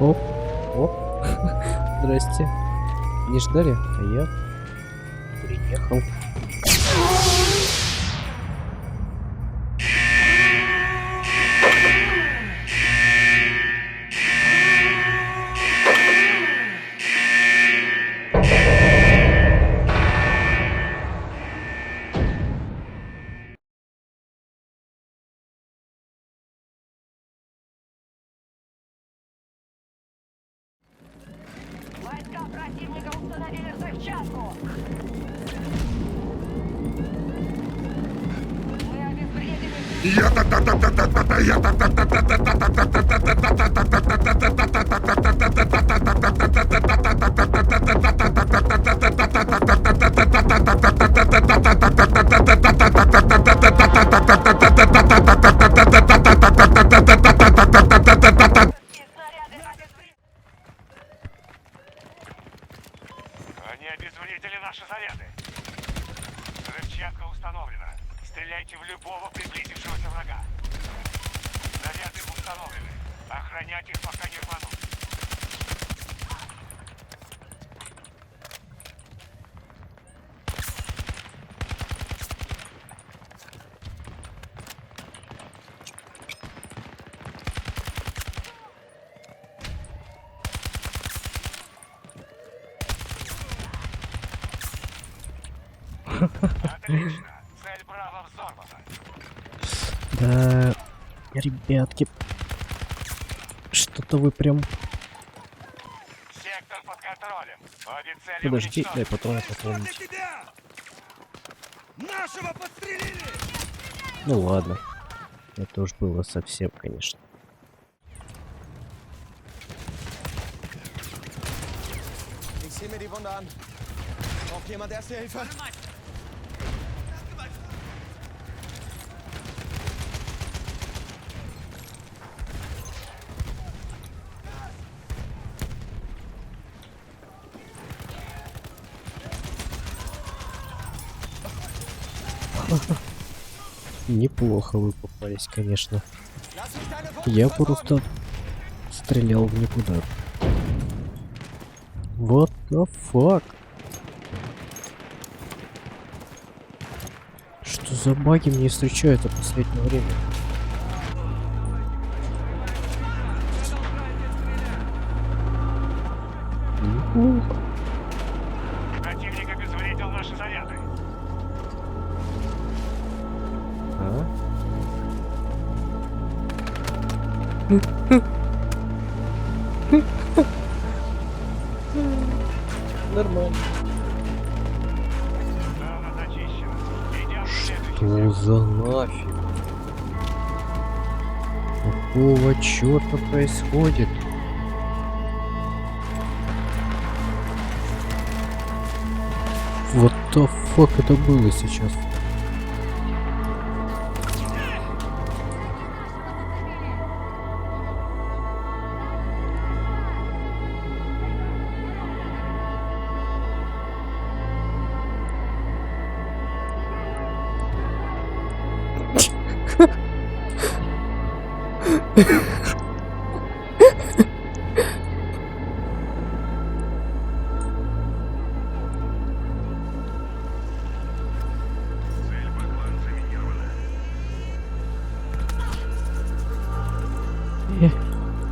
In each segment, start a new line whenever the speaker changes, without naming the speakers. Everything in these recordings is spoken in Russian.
Оп, оп. Здрасте. Не ждали? А я приехал.
Войска противника установили взрывчатку. Мы обезвредили...
Они обезвредили наши заряды. Взрывчатка установлена. Стреляйте в любого приблизившегося врага. Заряды установлены. Охранять их, пока не рванут. Отлично. Цель Браво взорвана.
Да, ребятки. Что-то вы прям...
Сектор под контролем. Обе цели
Подожди, дай
уничтожены.
патроны
Что
пополнить.
для тебя? Нашего подстрелили!
Ну ладно. Это уж было совсем, конечно.
Ich sehe mir die Wunde an. Braucht jemand erste Hilfe?
Неплохо вы попались, конечно.
Lass mich deine Wunden
Я
versorgen.
просто стрелял в никуда. What the fuck? Что за баги мне встречают в последнее время? Неплохо.
Противник обезвредил наши заряды.
А? Нормально.
Зона зачищена. Идем в следующий
Что за нафиг? Какого черта происходит? What the fuck это было сейчас?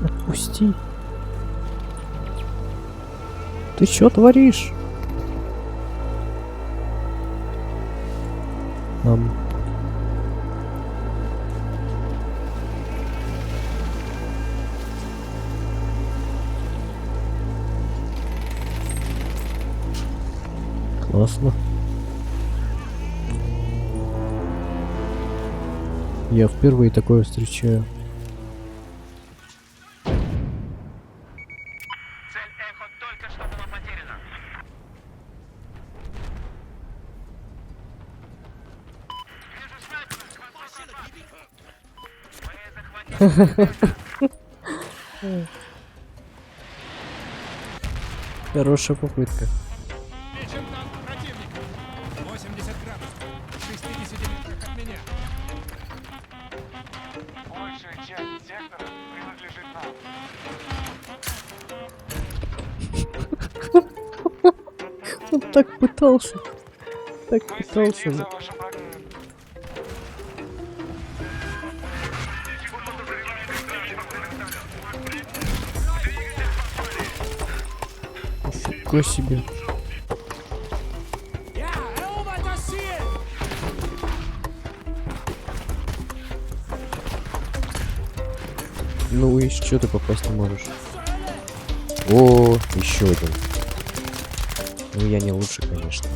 Отпусти. Ты чё творишь? Классно. Я впервые такое встречаю.
Цель Эхо только что была потеряна. Вижу снайпера.
Хорошая попытка.
Ищем танк противника. 80 градусов. В 60 метрах от меня.
Большая часть сектора принадлежит нам.
Он так пытался. Так
Мы
пытался.
следим за
но-
вашим врагом.
Нифига себе.
Ja, erobert das Ziel!
Ну и что ты попасть не можешь? О, еще один. Ну я не лучше, конечно.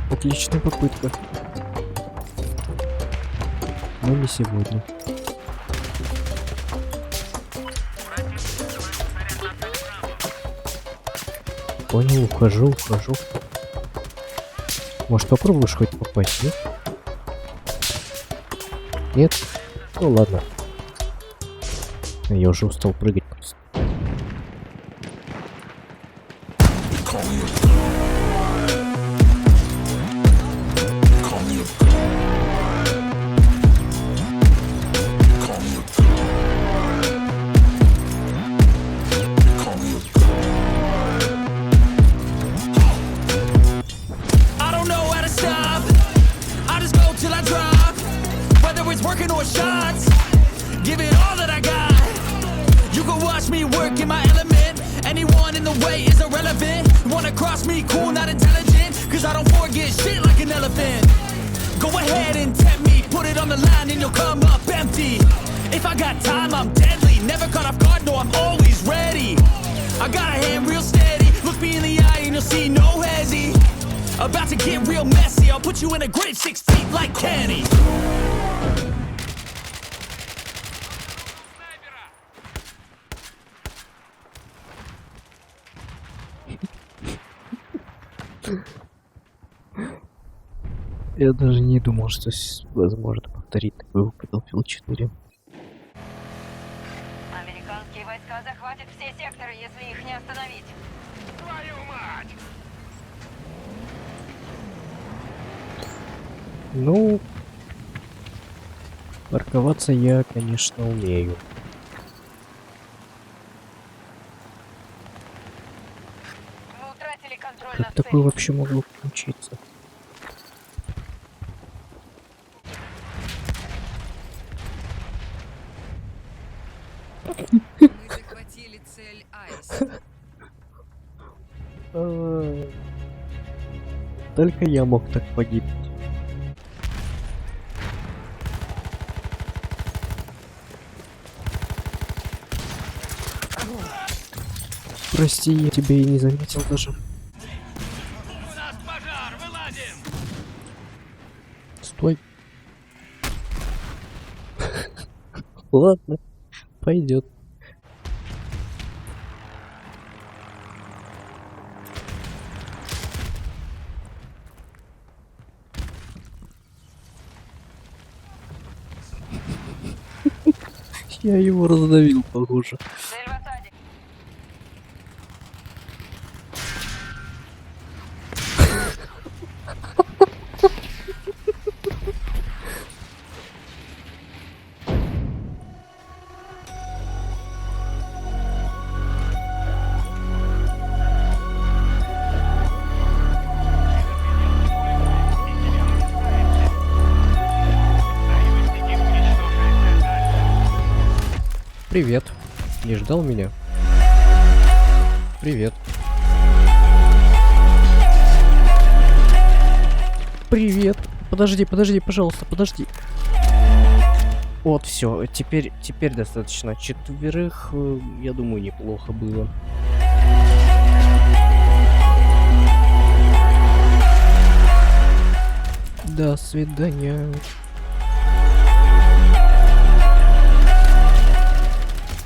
Отличная попытка. Но не сегодня. Понял, ухожу. Может, попробуешь хоть попасть, нет? Нет? Ну ладно. Я уже устал прыгать просто.
I don't know how to stop. I just go till I drop. Whether it's working or shots, give it all that I got. You can watch me work in my element. Anyone in the way is irrelevant. Wanna cross me, cool, not intelligent. Cause I don't forget shit like an elephant. Go ahead and tempt me, put it on the line and you'll come up empty. If I got time, I'm deadly. Never caught off guard, no, I'm always ready. I got a hand real steady. Look me in the eye and you'll see no hezzy. About to get real messy. I'll put you in a grave 6 feet like Kenny.
Я даже не думал, что возможно повторить такой опыт Battlefield 4.
Американские войска захватят все секторы, если их не остановить.
Твою мать!
Ну, парковаться я, конечно, умею.
Мы утратили контроль
Как
над
такое
целью.
вообще могло получиться?
Мы захватили цель Айс.
Только я мог так погибнуть. Прости, я тебя и не заметил даже.
У нас пожар, вылазим!
Стой. Ладно, пойдет. Я его раздавил, похоже.
Цель в осаде.
Союзники уничтожили цель Альфа.
Привет. Не ждал меня? Привет. Привет. Подожди, пожалуйста, подожди. Вот, все, теперь достаточно. 4, я думаю, неплохо было. До свидания.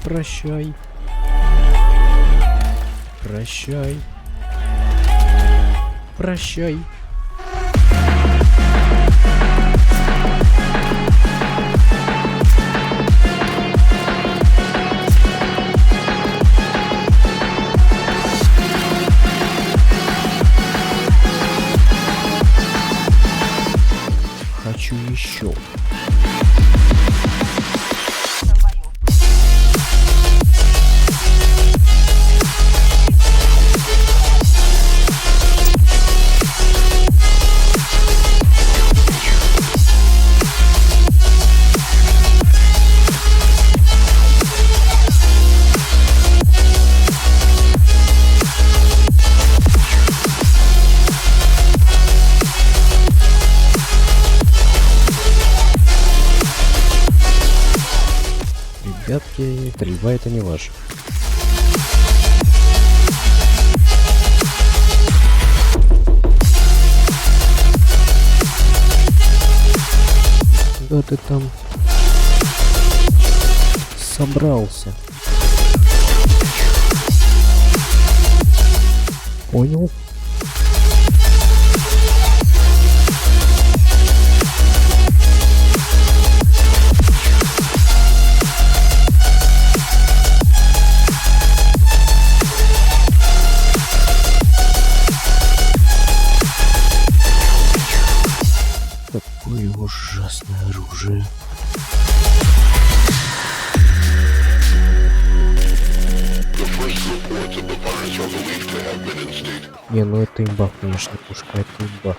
Прощай. Прощай. Прощай. Хочу еще. Окей, стрельба это не ваше. Куда ты там собрался? Понял? Какое ужасное оружие. Не, ну это имба, конечно, пушка, это имба.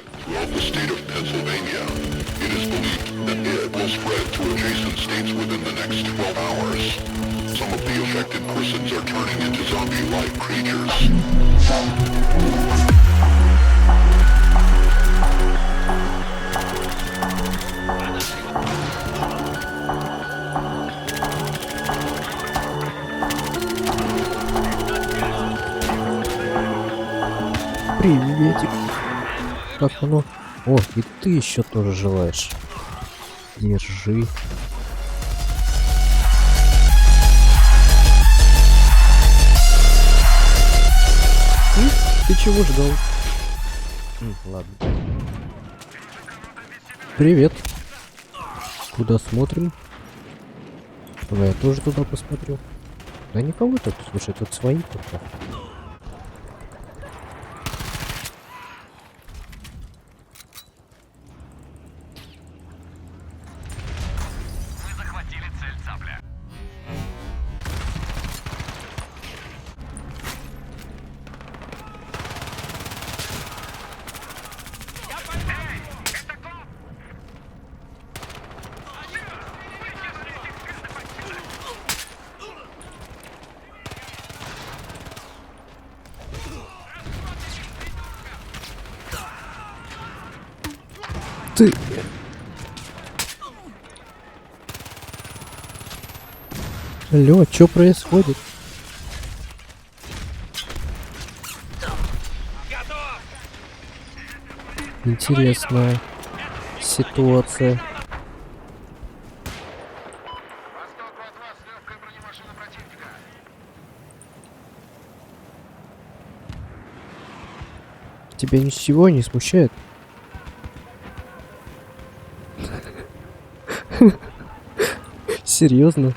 Приветик. Как оно? О, и ты еще тоже желаешь. Держи. Ты чего ждал? Ладно. Привет. Куда смотрим? Давай я тоже туда посмотрю. Да никого тут, слушай, тут свои только. Ты... Алло, что происходит? Интересная ситуация. Тебя ничего не смущает? Серьезно?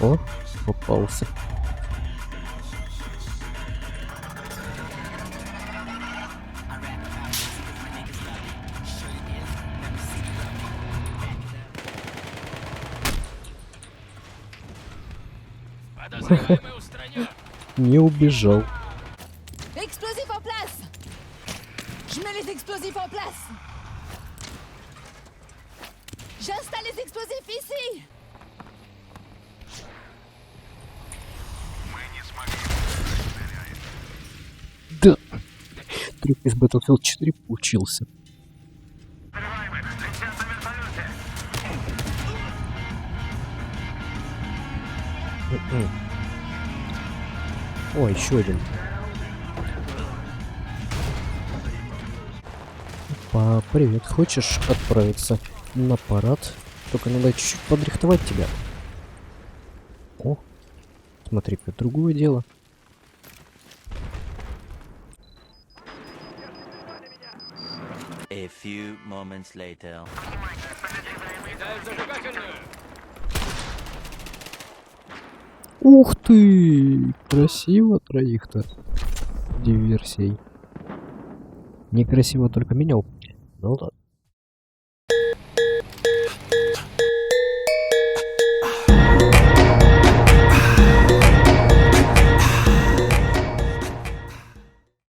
О, попался. Не убежал.
Explosif en place! Je mets les explosifs en place! J'installe les explosifs ici!
Да. Трюк из Battlefield 4 получился. О, еще один. Опа, привет. Хочешь отправиться на парад? Только надо чуть-чуть подрихтовать тебя. О, смотри-ка, другое дело.
A few moments later.
Ух ты! Красиво троих-то. Диверсий. Некрасиво только меня убили. Ну ладно.